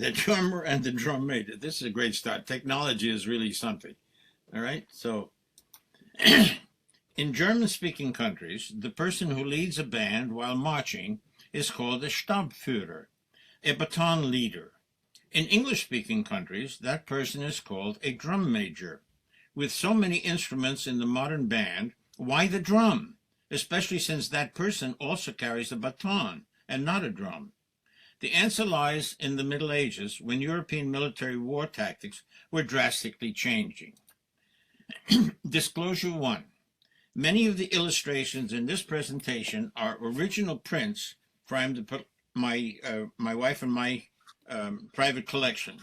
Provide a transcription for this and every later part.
The drummer and the drum major. This is a great start. Technology is really something. All right. So in German-speaking countries, the person who leads a band while marching is called a Stabführer, a baton leader. In English-speaking countries, that person is called a drum major. With so many instruments in the modern band, why the drum? Especially since that person also carries a baton and not a drum. The answer lies in the Middle Ages, when European military war tactics were drastically changing. Disclosure 1. Many of the illustrations in this presentation are original prints from my wife and my private collection.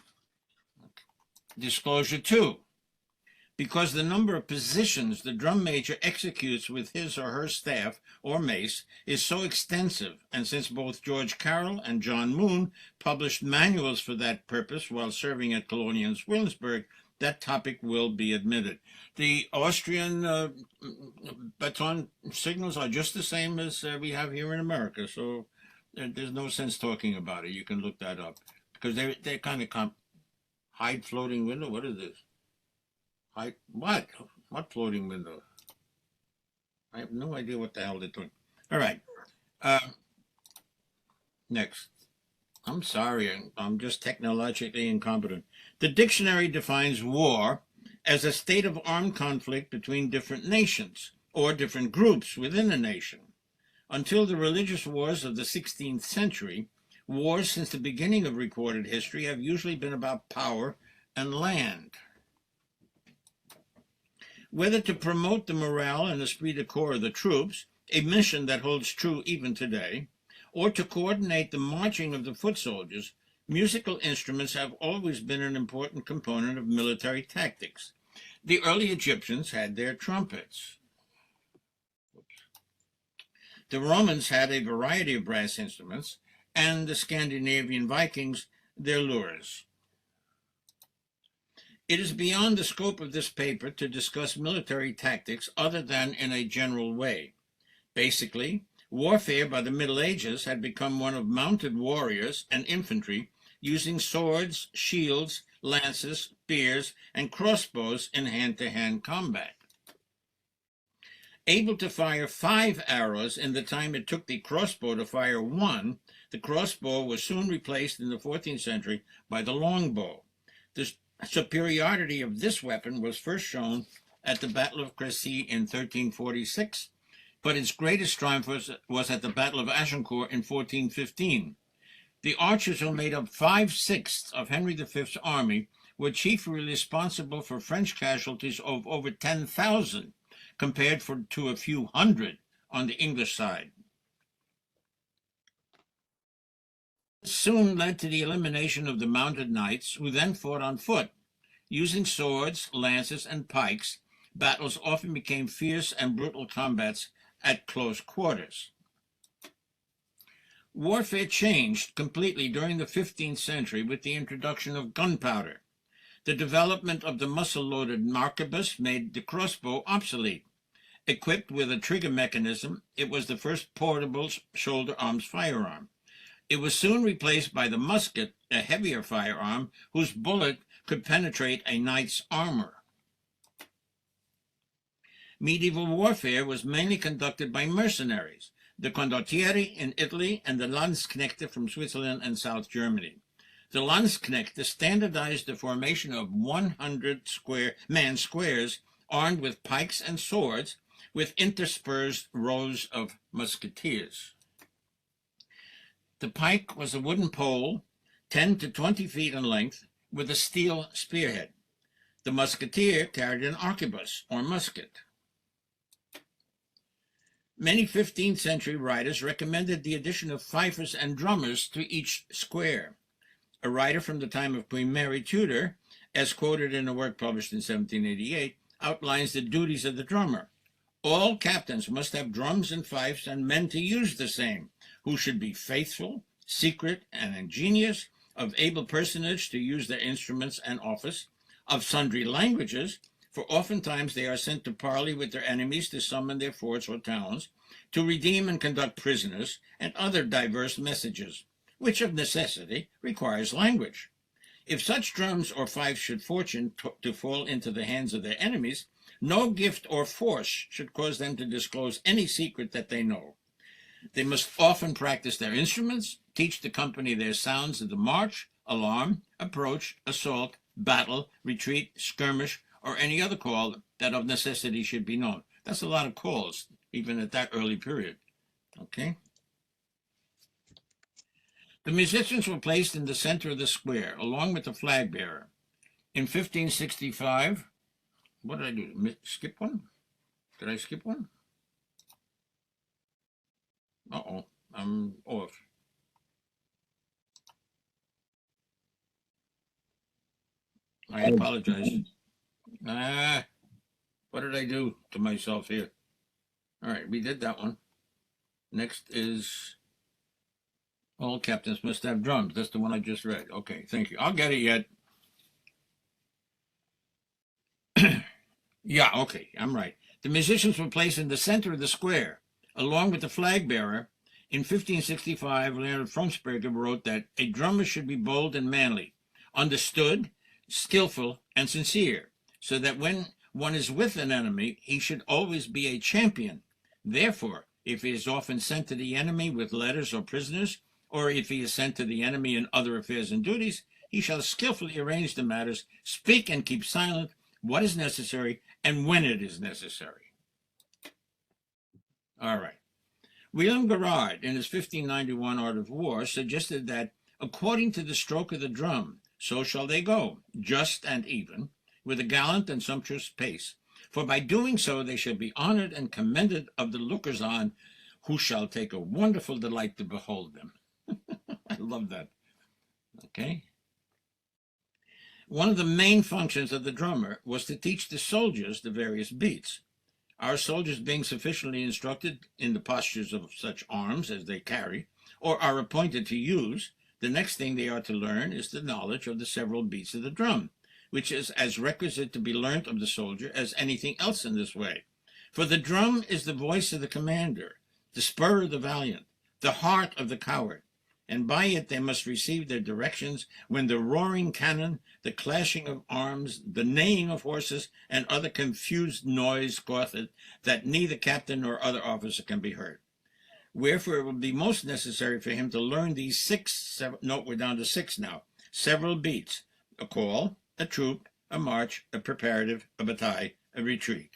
Disclosure 2. Because the number of positions the drum major executes with his or her staff or mace is so extensive, and since both George Carroll and John Moon published manuals for that purpose while serving at Colonials Williamsburg, that topic will be admitted. The Austrian baton signals are just the same as we have here in America, so there's no sense talking about it. You can look that up, because they're kind of hide floating window. What is this? What? What floating window? I have no idea what the hell they're doing. All right. Next. I'm sorry, I'm just technologically incompetent. The dictionary defines war as a state of armed conflict between different nations or different groups within a nation. Until the religious wars of the 16th century, wars since the beginning of recorded history have usually been about power and land. Whether to promote the morale and esprit de corps of the troops, a mission that holds true even today, or to coordinate the marching of the foot soldiers, musical instruments have always been an important component of military tactics. The early Egyptians had their trumpets. The Romans had a variety of brass instruments, and the Scandinavian Vikings their lures. It is beyond the scope of this paper to discuss military tactics other than in a general way. Basically, warfare by the Middle Ages had become one of mounted warriors and infantry using swords, shields, lances, spears, and crossbows in hand-to-hand combat. Able to fire 5 arrows in the time it took the crossbow to fire 1, the crossbow was soon replaced in the 14th century by the longbow. The superiority of this weapon was first shown at the Battle of Crécy in 1346, but its greatest triumph was at the Battle of Agincourt in 1415. The archers, who made up 5/6 of Henry V's army, were chiefly responsible for French casualties of over 10,000, compared to a few hundred on the English side. This soon led to the elimination of the mounted knights, who then fought on foot. Using swords, lances, and pikes, battles often became fierce and brutal combats at close quarters. Warfare changed completely during the 15th century with the introduction of gunpowder. The development of the muzzle-loaded arquebus made the crossbow obsolete. Equipped with a trigger mechanism, it was the first portable shoulder arms firearm. It was soon replaced by the musket, a heavier firearm, whose bullet could penetrate a knight's armor. Medieval warfare was mainly conducted by mercenaries, the condottieri in Italy and the Landsknechte from Switzerland and South Germany. The Landsknechte standardized the formation of 100 man squares armed with pikes and swords, with interspersed rows of musketeers. The pike was a wooden pole, 10 to 20 feet in length, with a steel spearhead. The musketeer carried an arquebus, or musket. Many 15th century writers recommended the addition of fifers and drummers to each square. A writer from the time of Queen Mary Tudor, as quoted in a work published in 1788, outlines the duties of the drummer. All captains must have drums and fifes and men to use the same, who should be faithful, secret, and ingenious, of able personage to use their instruments and office, of sundry languages, for oftentimes they are sent to parley with their enemies to summon their forts or towns, to redeem and conduct prisoners, and other diverse messages. which of necessity requires language. If such drums or fifes should fortune to fall into the hands of their enemies, no gift or force should cause them to disclose any secret that they know. They must often practice their instruments, teach the company their sounds of the march, alarm, approach, assault, battle, retreat, skirmish, or any other call that of necessity should be known. That's a lot of calls, even at that early period. Okay? The musicians were placed in the center of the square, along with the flag bearer. In 1565, what did I do? Skip one? Did I skip one? Uh-oh, I'm off. I apologize. What did I do to myself here? All right, we did that one. Next is all captains must have drums. That's the one I just read. Okay, thank you. I'll get it yet. Yeah, okay, I'm right. The musicians were placed in the center of the square, along with the flag bearer. In 1565, Leonard Fronsberger wrote that a drummer should be bold and manly, understood, skillful, and sincere, so that when one is with an enemy, he should always be a champion. Therefore, if he is often sent to the enemy with letters or prisoners, or if he is sent to the enemy in other affairs and duties, he shall skillfully arrange the matters, speak and keep silent what is necessary and when it is necessary. All right. William Garrard, in his 1591 Art of War, suggested that, according to the stroke of the drum, so shall they go, just and even, with a gallant and sumptuous pace. For by doing so they shall be honored and commended of the lookers-on, who shall take a wonderful delight to behold them. I love that. Okay. One of the main functions of the drummer was to teach the soldiers the various beats. Our soldiers being sufficiently instructed in the postures of such arms as they carry, or are appointed to use, the next thing they are to learn is the knowledge of the several beats of the drum, which is as requisite to be learnt of the soldier as anything else in this way. For the drum is the voice of the commander, the spur of the valiant, the heart of the coward, and by it they must receive their directions when the roaring cannon, the clashing of arms, the neighing of horses, and other confused noise causeth that neither captain nor other officer can be heard. Wherefore it will be most necessary for him to learn these note we're down to six now, several beats: a call, a troop, a march, a preparative, a bataille, a retreat.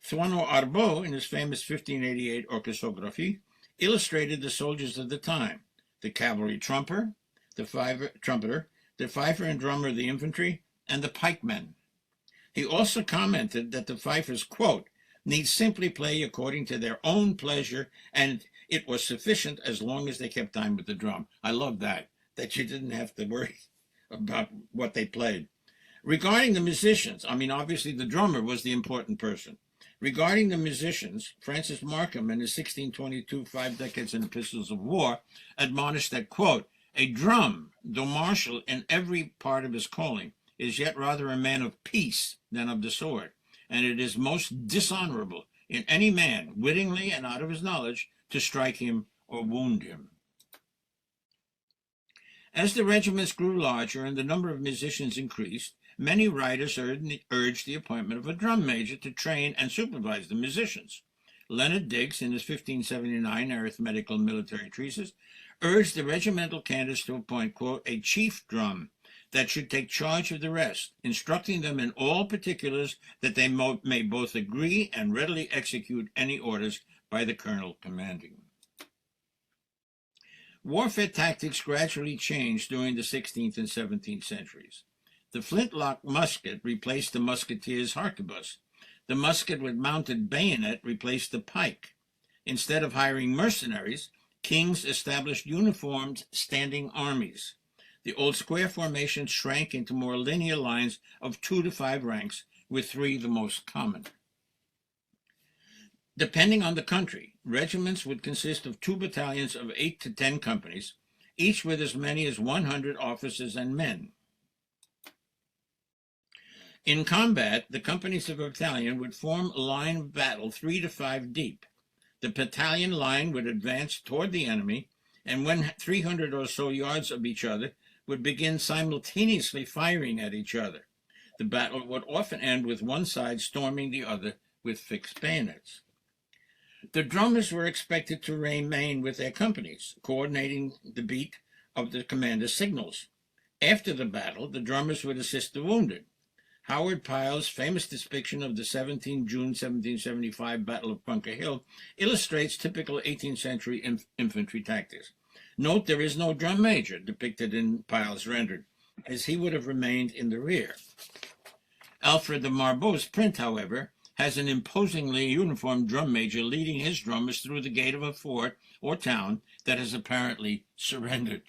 Thoinot Arbeau, in his famous 1588 Orchestrographie, illustrated the soldiers of the time: the cavalry trumpeter, the fifer and drummer of the infantry, and the pikemen. He also commented that the fifers, quote, need simply play according to their own pleasure, and it was sufficient as long as they kept time with the drum. I love that you didn't have to worry about what they played. Regarding the musicians, obviously the drummer was the important person. Regarding the musicians, Francis Markham, in his 1622 5 Decades and Epistles of War, admonished that, quote, a drum, though martial in every part of his calling, is yet rather a man of peace than of the sword, and it is most dishonorable in any man, wittingly and out of his knowledge, to strike him or wound him. As the regiments grew larger and the number of musicians increased, many writers urged the appointment of a drum major to train and supervise the musicians. Leonard Digges, in his 1579 Arithmetical Military Treatise, urged the regimental candidates to appoint, quote, a chief drum that should take charge of the rest, instructing them in all particulars that they may both agree and readily execute any orders by the colonel commanding. Warfare tactics gradually changed during the 16th and 17th centuries. The flintlock musket replaced the musketeer's harquebus. The musket with mounted bayonet replaced the pike. Instead of hiring mercenaries, kings established uniformed standing armies. The old square formation shrank into more linear lines of 2 to 5 ranks, with 3 the most common. Depending on the country, regiments would consist of 2 battalions of 8 to 10 companies, each with as many as 100 officers and men. In combat, the companies of a battalion would form a line of battle 3 to 5 deep. The battalion line would advance toward the enemy, and when 300 or so yards of each other, would begin simultaneously firing at each other. The battle would often end with one side storming the other with fixed bayonets. The drummers were expected to remain with their companies, coordinating the beat of the commander's signals. After the battle, the drummers would assist the wounded. Howard Pyle's famous depiction of the 17 June 1775 Battle of Bunker Hill illustrates typical 18th century infantry tactics. Note there is no drum major depicted in Pyle's rendering, as he would have remained in the rear. Alfred de Marbeau's print, however, has an imposingly uniformed drum major leading his drummers through the gate of a fort or town that has apparently surrendered.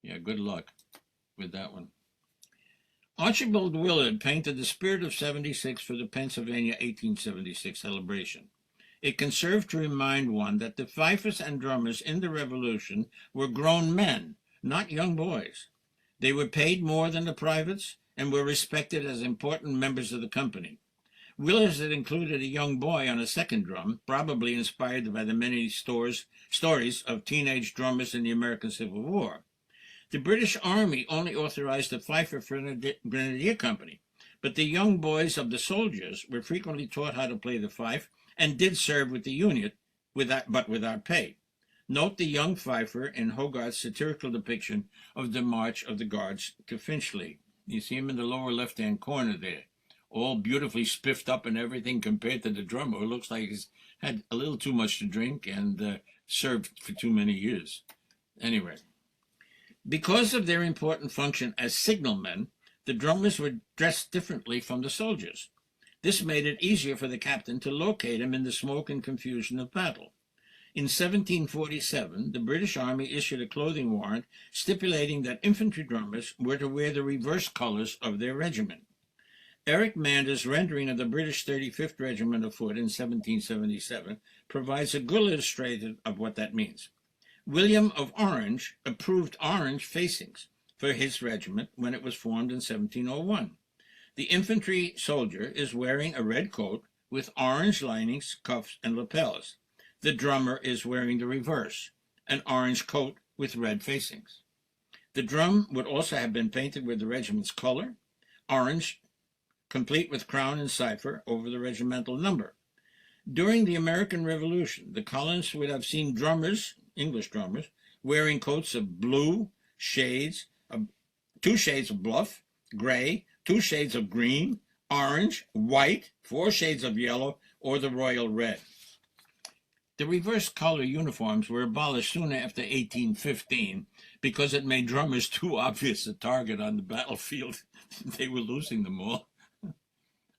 Yeah, good luck with that one. Archibald Willard painted the Spirit of 76 for the Pennsylvania 1876 celebration. It can serve to remind one that the fifers and drummers in the Revolution were grown men, not young boys. They were paid more than the privates and were respected as important members of the company. Willard had included a young boy on a second drum, probably inspired by the many stories of teenage drummers in the American Civil War. The British Army only authorized a fifer for a grenadier company, but the young boys of the soldiers were frequently taught how to play the fife and did serve with the unit, but without pay. Note the young fifer in Hogarth's satirical depiction of the March of the Guards to Finchley. You see him in the lower left-hand corner there, all beautifully spiffed up and everything compared to the drummer, who looks like he's had a little too much to drink and served for too many years. Anyway. Because of their important function as signalmen, the drummers were dressed differently from the soldiers. This made it easier for the captain to locate them in the smoke and confusion of battle. In 1747, the British Army issued a clothing warrant stipulating that infantry drummers were to wear the reverse colors of their regiment. Eric Mander's rendering of the British 35th Regiment of Foot in 1777 provides a good illustration of what that means. William of Orange approved orange facings for his regiment when it was formed in 1701. The infantry soldier is wearing a red coat with orange linings, cuffs, and lapels. The drummer is wearing the reverse, an orange coat with red facings. The drum would also have been painted with the regiment's color, orange, complete with crown and cipher over the regimental number. During the American Revolution, the colonists would have seen drummers, English drummers, wearing coats of blue, two shades of bluff, gray, 2 shades of green, orange, white, 4 shades of yellow, or the royal red. The reverse color uniforms were abolished soon after 1815 because it made drummers too obvious a target on the battlefield. They were losing them all.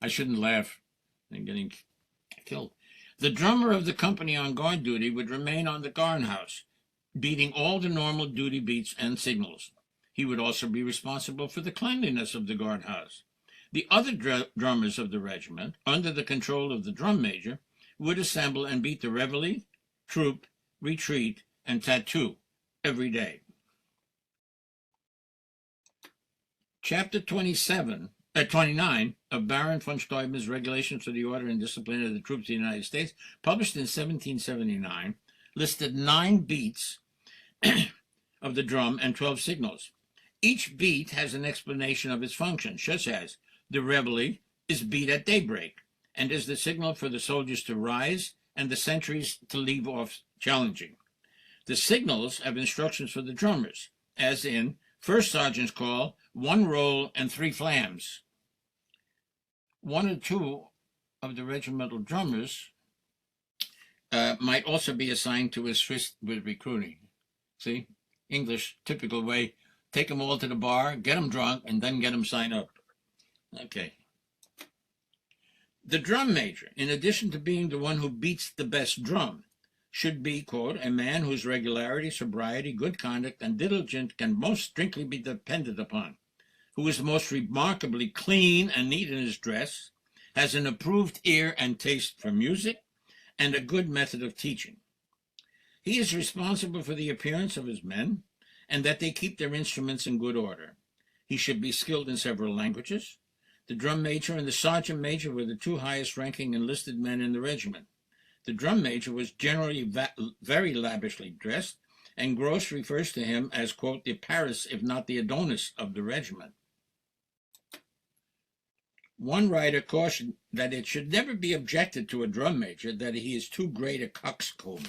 I shouldn't laugh. They're getting killed. The drummer of the company on guard duty would remain on the guardhouse, beating all the normal duty beats and signals. He would also be responsible for the cleanliness of the guardhouse. The other drummers of the regiment, under the control of the drum major, would assemble and beat the reveille, troop, retreat, and tattoo every day. Chapter 29 of Baron von Steuben's Regulations for the Order and Discipline of the Troops of the United States, published in 1779, listed 9 beats of the drum and 12 signals. Each beat has an explanation of its function, such as the reveille is beat at daybreak and is the signal for the soldiers to rise and the sentries to leave off challenging. The signals have instructions for the drummers, as in first sergeant's call, 1 roll and 3 flams. 1 or 2 of the regimental drummers might also be assigned to assist with recruiting. See, English, typical way, take them all to the bar, get them drunk, and then get them signed up. Okay. The drum major, in addition to being the one who beats the best drum, should be, quote, a man whose regularity, sobriety, good conduct, and diligence can most strictly be depended upon, who is most remarkably clean and neat in his dress, has an approved ear and taste for music, and a good method of teaching. He is responsible for the appearance of his men, and that they keep their instruments in good order. He should be skilled in several languages. The drum major and the sergeant major were the 2 highest-ranking enlisted men in the regiment. The drum major was generally very lavishly dressed, and Gross refers to him as, quote, the Paris, if not the Adonis, of the regiment. One writer cautioned that it should never be objected to a drum major that he is too great a coxcomb.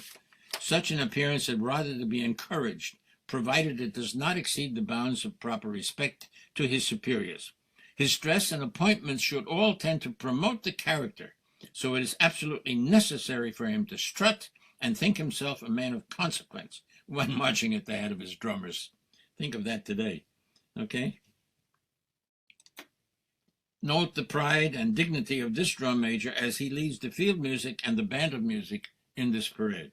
Such an appearance had rather to be encouraged, provided it does not exceed the bounds of proper respect to his superiors. His dress and appointments should all tend to promote the character, so it is absolutely necessary for him to strut and think himself a man of consequence when marching at the head of his drummers. Think of that today, okay? Note the pride and dignity of this drum major as he leads the field music and the band of music in this parade.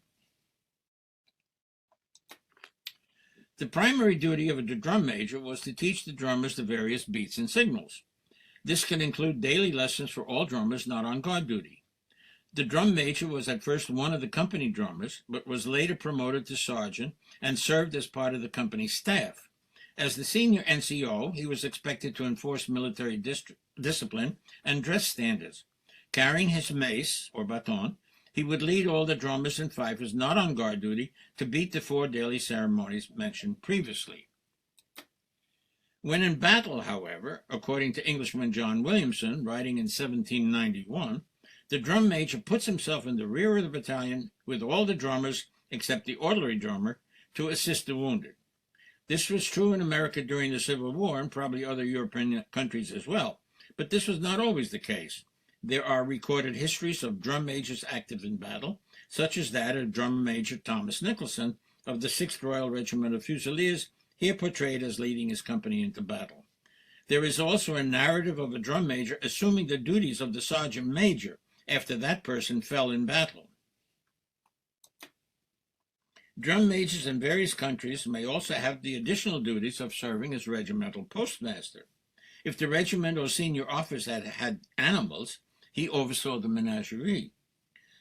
The primary duty of the drum major was to teach the drummers the various beats and signals. This can include daily lessons for all drummers not on guard duty. The drum major was at first one of the company drummers, but was later promoted to sergeant and served as part of the company staff. As the senior NCO, he was expected to enforce military discipline and dress standards. Carrying his mace, or baton, he would lead all the drummers and fifers not on guard duty to beat the 4 daily ceremonies mentioned previously. When in battle, however, according to Englishman John Williamson, writing in 1791, the drum major puts himself in the rear of the battalion with all the drummers, except the orderly drummer, to assist the wounded. This was true in America during the Civil War and probably other European countries as well, but this was not always the case. There are recorded histories of drum majors active in battle, such as that of Drum Major Thomas Nicholson of the 6th Royal Regiment of Fusiliers, here portrayed as leading his company into battle. There is also a narrative of a drum major assuming the duties of the sergeant major after that person fell in battle. Drum majors in various countries may also have the additional duties of serving as regimental postmaster. If the regiment or senior officer had animals, he oversaw the menagerie.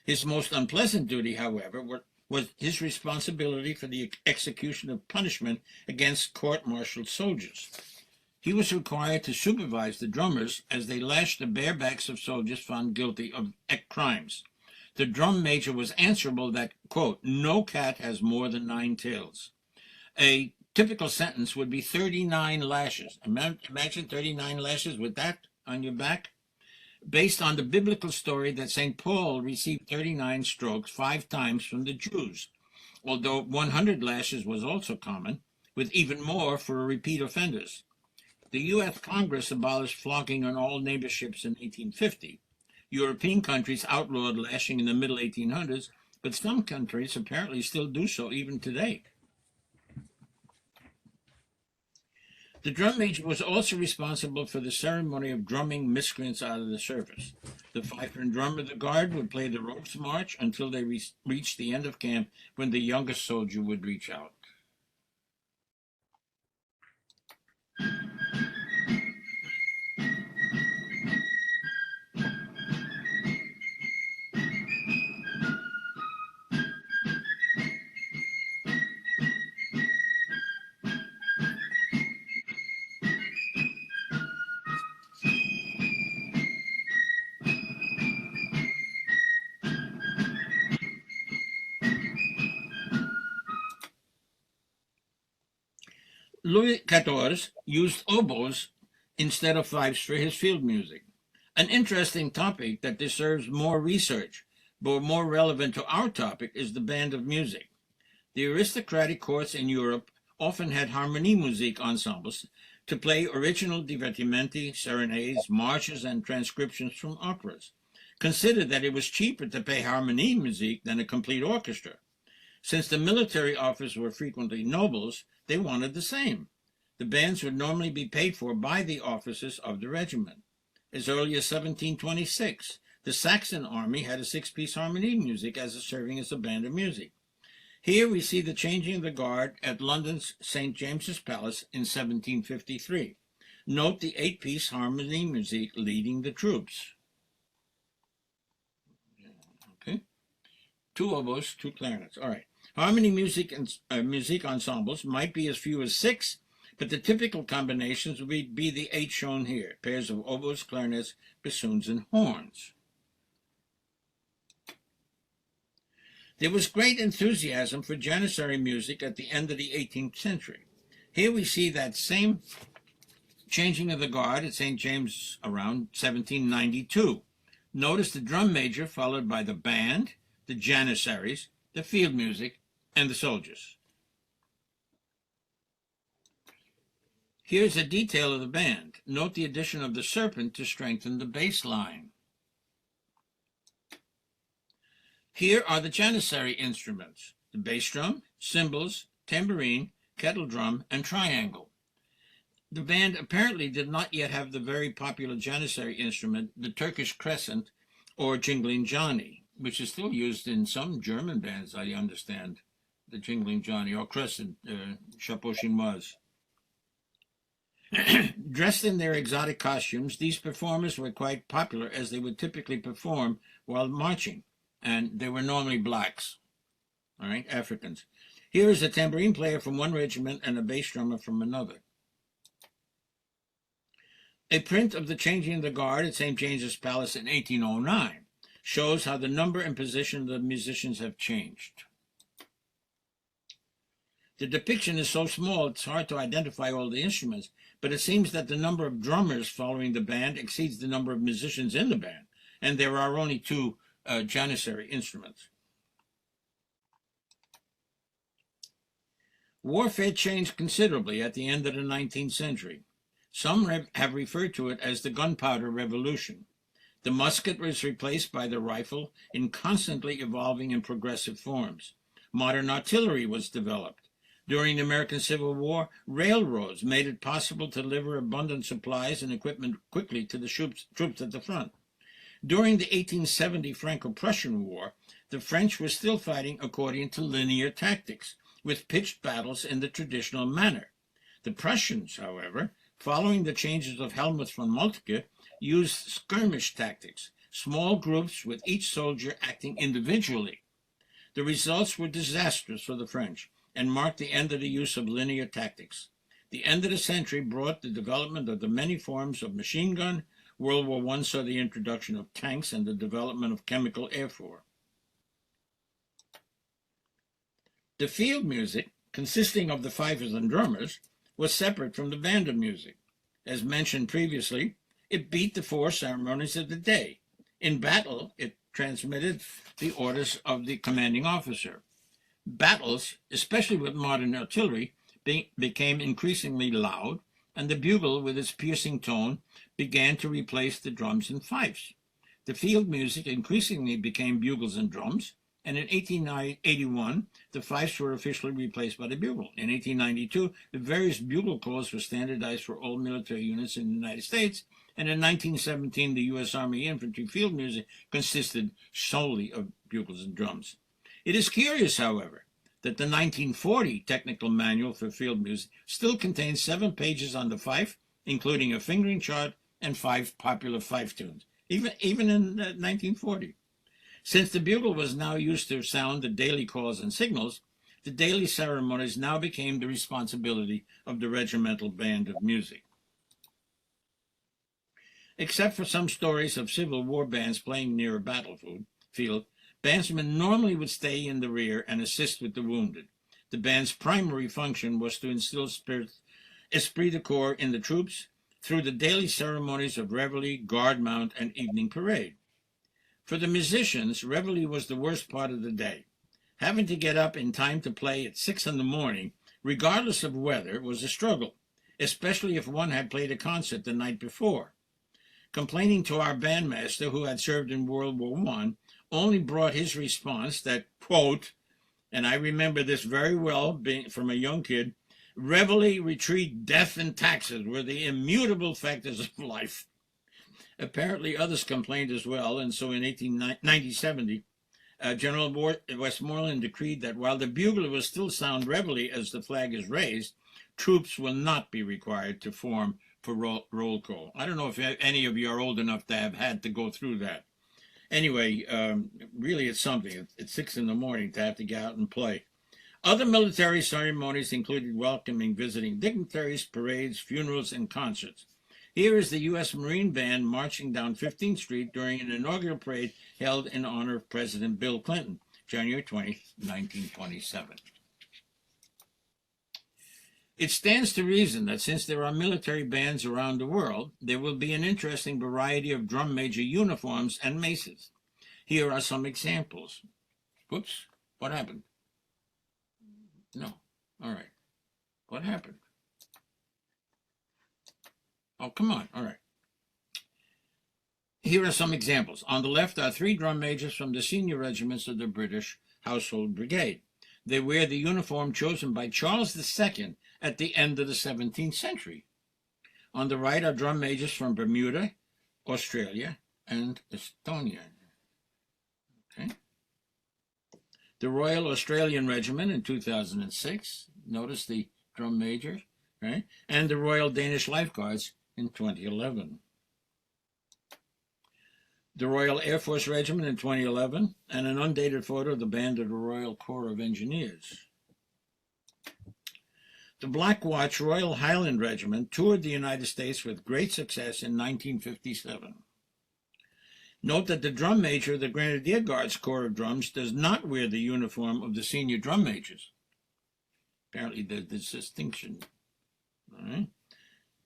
His most unpleasant duty, however, was his responsibility for the execution of punishment against court-martialed soldiers. He was required to supervise the drummers as they lashed the bare backs of soldiers found guilty of crimes. The drum major was answerable that, quote, no cat has more than 9 tails. A typical sentence would be 39 lashes. Imagine 39 lashes with that on your back. Based on the biblical story that St. Paul received 39 strokes 5 times from the Jews, although 100 lashes was also common, with even more for repeat offenders. The U.S. Congress abolished flogging on all naval ships in 1850. European countries outlawed lashing in the middle 1800s, but some countries apparently still do so even today. The drum major was also responsible for the ceremony of drumming miscreants out of the service. The fifer and drummer of the guard would play the ropes march until they reached the end of camp, when the youngest soldier would reach out. Louis XIV used oboes instead of fifes for his field music. An interesting topic that deserves more research, but more relevant to our topic, is the band of music. The aristocratic courts in Europe often had harmonie musique ensembles to play original divertimenti, serenades, marches, and transcriptions from operas. Consider that it was cheaper to pay harmonie musique than a complete orchestra. Since the military officers were frequently nobles, they wanted the same. The bands would normally be paid for by the officers of the regiment. As early as 1726, the Saxon army had a 6-piece harmonie music serving as a band of music. Here we see the changing of the guard at London's St. James's Palace in 1753. Note the 8-piece harmonie music leading the troops. Okay. 2 oboes, 2 clarinets. All right. Harmony music and music ensembles might be as few as 6, but the typical combinations would be the 8 shown here, pairs of oboes, clarinets, bassoons, and horns. There was great enthusiasm for Janissary music at the end of the 18th century. Here we see that same changing of the guard at St. James around 1792. Notice the drum major followed by the band, the Janissaries, the field music, and the soldiers. Here's a detail of the band. Note the addition of the serpent to strengthen the bass line. Here are the Janissary instruments: the bass drum, cymbals, tambourine, kettle drum, and triangle. The band apparently did not yet have the very popular Janissary instrument, the Turkish crescent, or jingling Johnny, which is still used in some German bands, I understand, the jingling Johnny, or crescent, chapeau chinoise. Dressed in their exotic costumes, these performers were quite popular as they would typically perform while marching, and they were normally blacks, all right, Africans. Here is a tambourine player from one regiment and a bass drummer from another. A print of the changing of the guard at St. James's Palace in 1809 shows how the number and position of the musicians have changed. The depiction is so small it's hard to identify all the instruments, but it seems that the number of drummers following the band exceeds the number of musicians in the band, and there are only two Janissary instruments. Warfare changed considerably at the end of the 19th century. Some have referred to it as the Gunpowder Revolution. The musket was replaced by the rifle in constantly evolving and progressive forms. Modern artillery was developed. During the American Civil War, railroads made it possible to deliver abundant supplies and equipment quickly to the troops at the front. During the 1870 Franco-Prussian War, the French were still fighting according to linear tactics, with pitched battles in the traditional manner. The Prussians, however, following the changes of Helmuth von Moltke, used skirmish tactics, small groups with each soldier acting individually. The results were disastrous for the French and marked the end of the use of linear tactics. The end of the century brought the development of the many forms of machine gun. World War I saw the introduction of tanks and the development of chemical airfare. The field music, consisting of the fifers and drummers, was separate from the band of music. As mentioned previously, it beat the four ceremonies of the day. In battle, it transmitted the orders of the commanding officer. Battles, especially with modern artillery, became increasingly loud, and the bugle, with its piercing tone, began to replace the drums and fifes. The field music increasingly became bugles and drums, and in 1881, the fifes were officially replaced by the bugle. In 1892, the various bugle calls were standardized for all military units in the United States, and in 1917, the U.S. Army infantry field music consisted solely of bugles and drums. It is curious, however, that the 1940 technical manual for field music still contains 7 pages on the fife, including a fingering chart and 5 popular fife tunes, even in 1940. Since the bugle was now used to sound the daily calls and signals, the daily ceremonies now became the responsibility of the regimental band of music. Except for some stories of Civil War bands playing near a battlefield, bandsmen normally would stay in the rear and assist with the wounded. The band's primary function was to instill esprit de corps in the troops through the daily ceremonies of reveille, guard mount, and evening parade. For the musicians, reveille was the worst part of the day. Having to get up in time to play at 6 in the morning, regardless of weather, was a struggle, especially if one had played a concert the night before. Complaining to our bandmaster, who had served in World War I, only brought his response that, quote, and I remember this very well being from a young kid, reveille, retreat, death, and taxes were the immutable factors of life. Apparently others complained as well, and so in 1970, General Westmoreland decreed that while the bugler will still sound reveille as the flag is raised, troops will not be required to form for roll call. I don't know if any of you are old enough to have had to go through that. Anyway, really it's something. It's 6 in the morning to have to get out and play. Other military ceremonies included welcoming visiting dignitaries, parades, funerals, and concerts. Here is the U.S. Marine Band marching down 15th Street during an inaugural parade held in honor of President Bill Clinton. January 20th, 1927. It stands to reason that since there are military bands around the world, there will be an interesting variety of drum major uniforms and maces. Here are some examples. Whoops, what happened? No, all right. What happened? Oh, come on, all right. Here are some examples. On the left are 3 drum majors from the senior regiments of the British Household Brigade. They wear the uniform chosen by Charles II at the end of the 17th century. On the right are drum majors from Bermuda, Australia, and Estonia. Okay. The Royal Australian Regiment in 2006, notice the drum major, right? And the Royal Danish Lifeguards in 2011. The Royal Air Force Regiment in 2011, and an undated photo of the band of the Royal Corps of Engineers. The Black Watch Royal Highland Regiment toured the United States with great success in 1957. Note that the drum major of the Grenadier Guards Corps of Drums does not wear the uniform of the senior drum majors. Apparently there's this distinction. All right.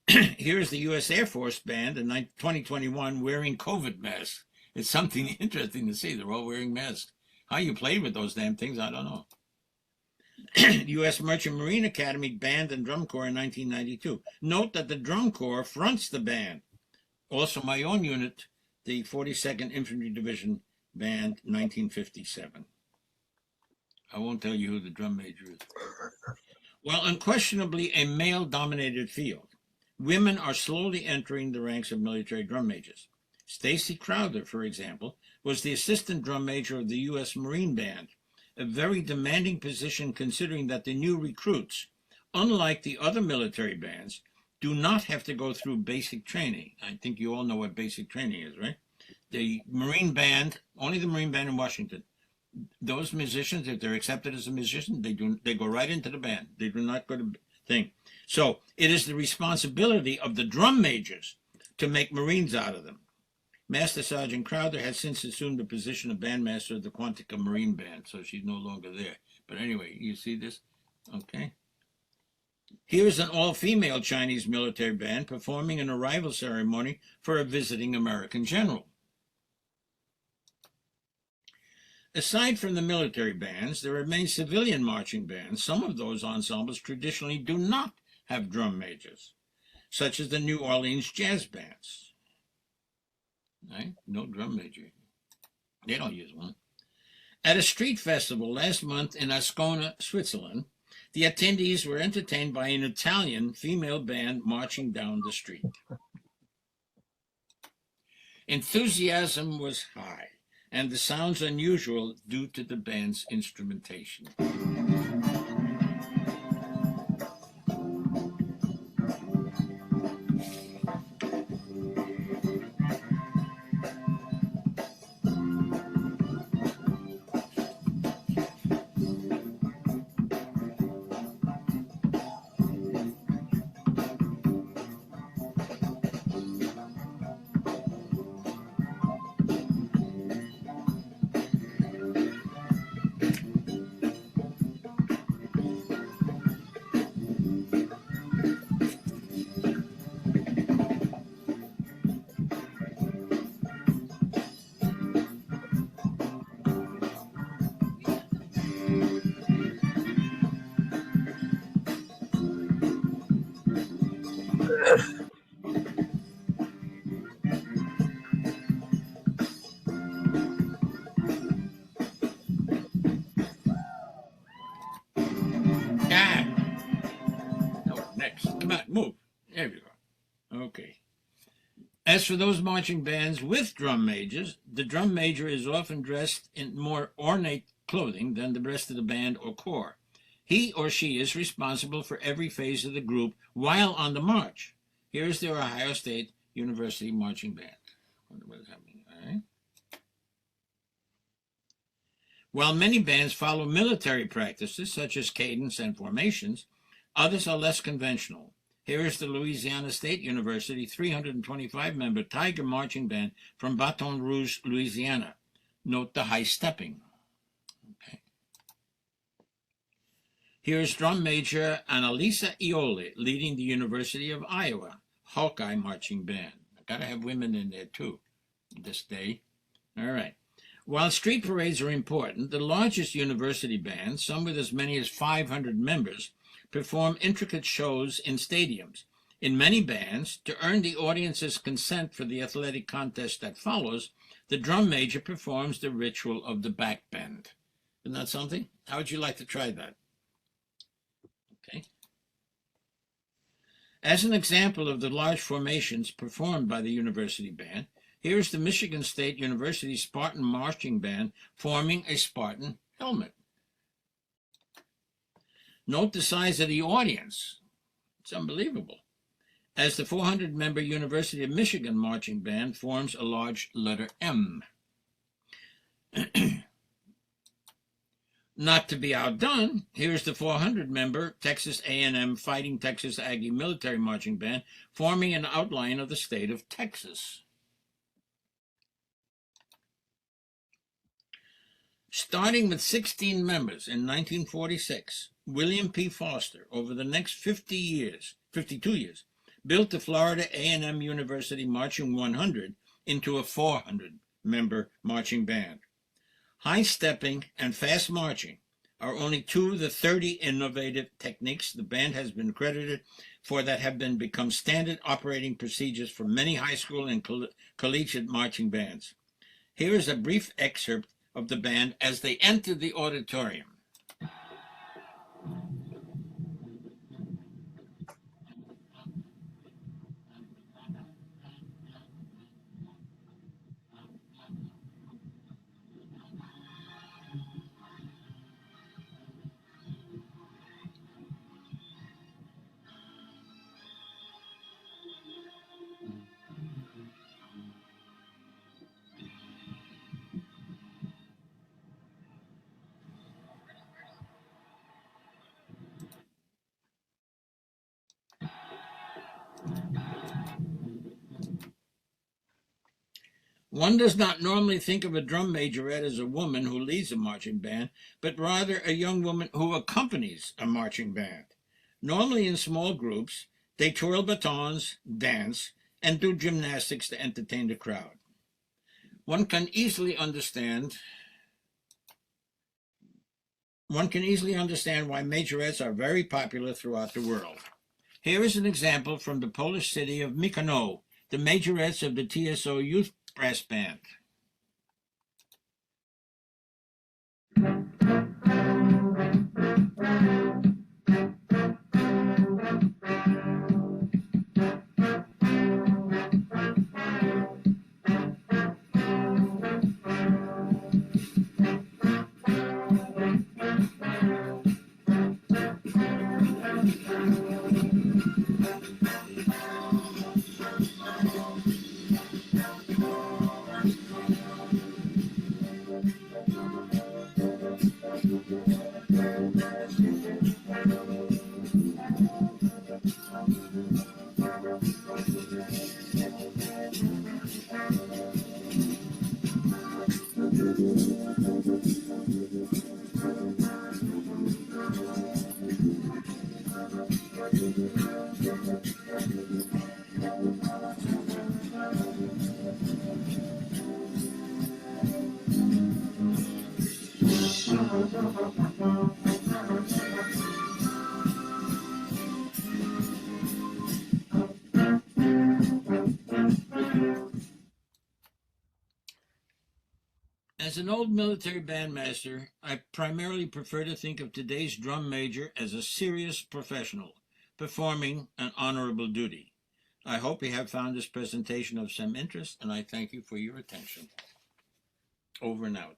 Here's the U.S. Air Force Band in 2021 wearing COVID masks. It's something interesting to see. They're all wearing masks. How you played with those damn things, I don't know. U.S. Merchant Marine Academy Band and Drum Corps in 1992. Note that the Drum Corps fronts the band. Also my own unit, the 42nd Infantry Division Band, 1957. I won't tell you who the drum major is. Well, unquestionably a male-dominated field, women are slowly entering the ranks of military drum majors. Stacy Crowther, for example, was the assistant drum major of the U.S. Marine Band, a very demanding position considering that the new recruits, unlike the other military bands, do not have to go through basic training. I think you all know what basic training is, right? The Marine Band, only the Marine Band in Washington, those musicians, if they're accepted as a musician, they go right into the band. They do not go to thing. So it is the responsibility of the drum majors to make Marines out of them. Master Sergeant Crowther has since assumed the position of bandmaster of the Quantica Marine Band, so she's no longer there. But anyway, you see this? Okay. Here's an all-female Chinese military band performing an arrival ceremony for a visiting American general. Aside from the military bands, there remain civilian marching bands. Some of those ensembles traditionally do not have drum majors, such as the New Orleans Jazz Bands. Right? No drum major. They don't use one. At a street festival last month in Ascona, Switzerland, the attendees were entertained by an Italian female band marching down the street. Enthusiasm was high, and the sounds unusual due to the band's instrumentation. Come on, move. There we go. Okay. As for those marching bands with drum majors, the drum major is often dressed in more ornate clothing than the rest of the band or corps. He or she is responsible for every phase of the group while on the march. Here's the Ohio State University Marching Band. I wonder what is happening. All right. While many bands follow military practices, such as cadence and formations, others are less conventional. Here is the Louisiana State University 325-member Tiger Marching Band from Baton Rouge, Louisiana. Note the high stepping. Here's drum major Annalisa Iole leading the University of Iowa Hawkeye Marching Band. Gotta have women in there too this day. All right. While street parades are important, the largest university bands, some with as many as 500 members, perform intricate shows in stadiums. In many bands, to earn the audience's consent for the athletic contest that follows, the drum major performs the ritual of the backbend. Isn't that something? How would you like to try that? Okay. As an example of the large formations performed by the university band, here's the Michigan State University Spartan Marching Band forming a Spartan helmet. Note the size of the audience. It's unbelievable. As the 400-member University of Michigan Marching Band forms a large letter M. Not to be outdone, here's the 400-member Texas A&M Fighting Texas Aggie Military Marching Band forming an outline of the state of Texas. Starting with 16 members in 1946, William P. Foster, over the next 52 years, built the Florida A&M University Marching 100 into a 400-member marching band. High stepping and fast marching are only two of the 30 innovative techniques the band has been credited for that have become standard operating procedures for many high school and collegiate marching bands. Here is a brief excerpt of the band as they enter the auditorium. One does not normally think of a drum majorette as a woman who leads a marching band, but rather a young woman who accompanies a marching band. Normally in small groups, they twirl batons, dance, and do gymnastics to entertain the crowd. One can easily understand why majorettes are very popular throughout the world. Here is an example from the Polish city of Mykonos, the majorettes of the TSO Youth Brass Band. As an old military bandmaster, I primarily prefer to think of today's drum major as a serious professional, performing an honorable duty. I hope you have found this presentation of some interest, and I thank you for your attention. Over and out.